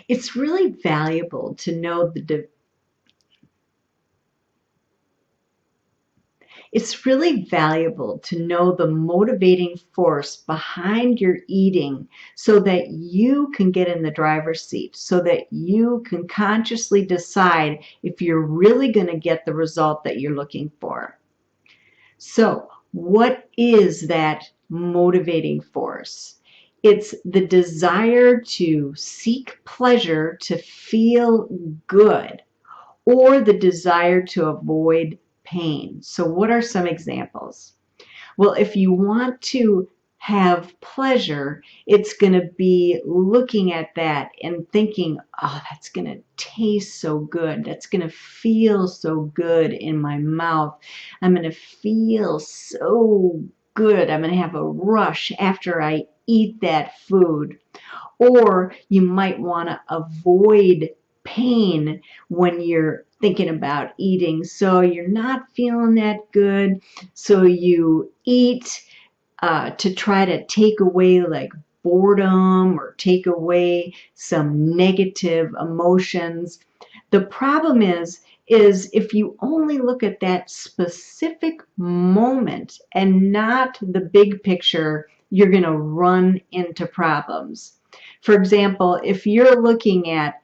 It's really valuable to know the It's really valuable to know the motivating force behind your eating so that you can get in the driver's seat, so that you can consciously decide if you're really going to get the result that you're looking for. So, what is that motivating force? It's the desire to seek pleasure, to feel good, or the desire to avoid pain. So what are some examples? Well, if you want to have pleasure, it's going to be looking at that and thinking, oh, that's going to taste so good. That's going to feel so good in my mouth. I'm going to feel so good. I'm going to have a rush after I eat that food. Or you might want to avoid pain when you're thinking about eating. So you're not feeling that good. So you eat to try to take away like boredom or take away some negative emotions. The problem is if you only look at that specific moment and not the big picture, you're going to run into problems. For example, if you're looking at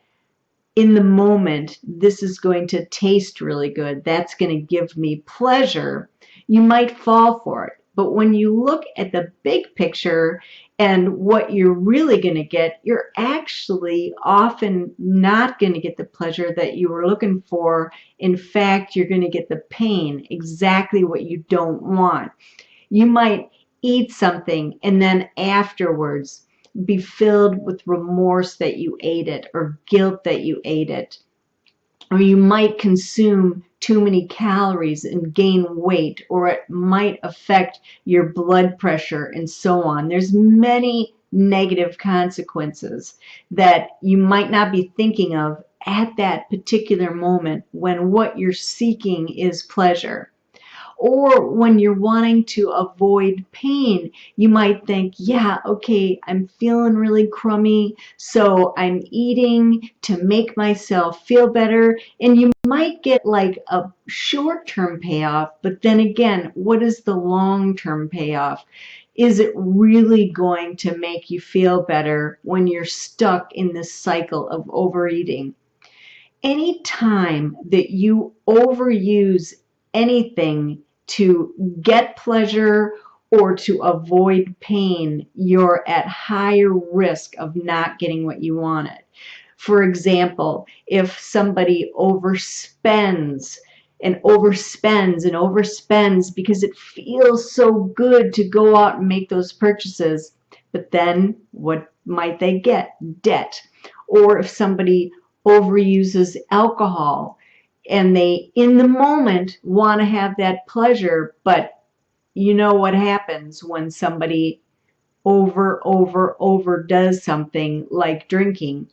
in the moment, this is going to taste really good, that's going to give me pleasure, you might fall for it. But when you look at the big picture and what you're really going to get, you're actually often not going to get the pleasure that you were looking for. In fact, you're going to get the pain, exactly what you don't want. You might eat something and then afterwards be filled with remorse that you ate it or guilt that you ate it. Or you might consume too many calories and gain weight, or it might affect your blood pressure and so on. There's many negative consequences that you might not be thinking of at that particular moment when what you're seeking is pleasure. Or when you're wanting to avoid pain, you might think, yeah, okay, I'm feeling really crummy, so I'm eating to make myself feel better. And you might get like a short-term payoff, but then again, what is the long-term payoff? Is it really going to make you feel better when you're stuck in this cycle of overeating? Any time that you overuse anything to get pleasure or to avoid pain, you're at higher risk of not getting what you wanted. For example, if somebody overspends and overspends and overspends because it feels so good to go out and make those purchases, but then what might they get? Debt. Or if somebody overuses alcohol and they in the moment want to have that pleasure, but you know what happens when somebody overdoes something like drinking.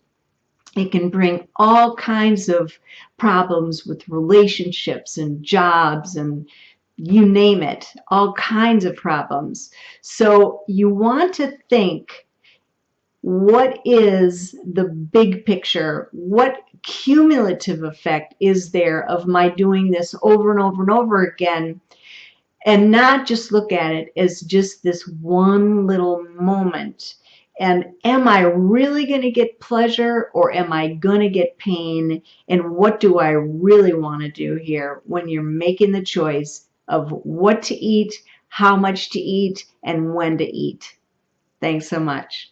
It can bring all kinds of problems with relationships and jobs and you name it, all kinds of problems. So you want to think, what is the big picture? What cumulative effect is there of my doing this over and over and over again? And not just look at it as just this one little moment. And am I really going to get pleasure or am I going to get pain? And what do I really want to do here when you're making the choice of what to eat, how much to eat, and when to eat? Thanks so much.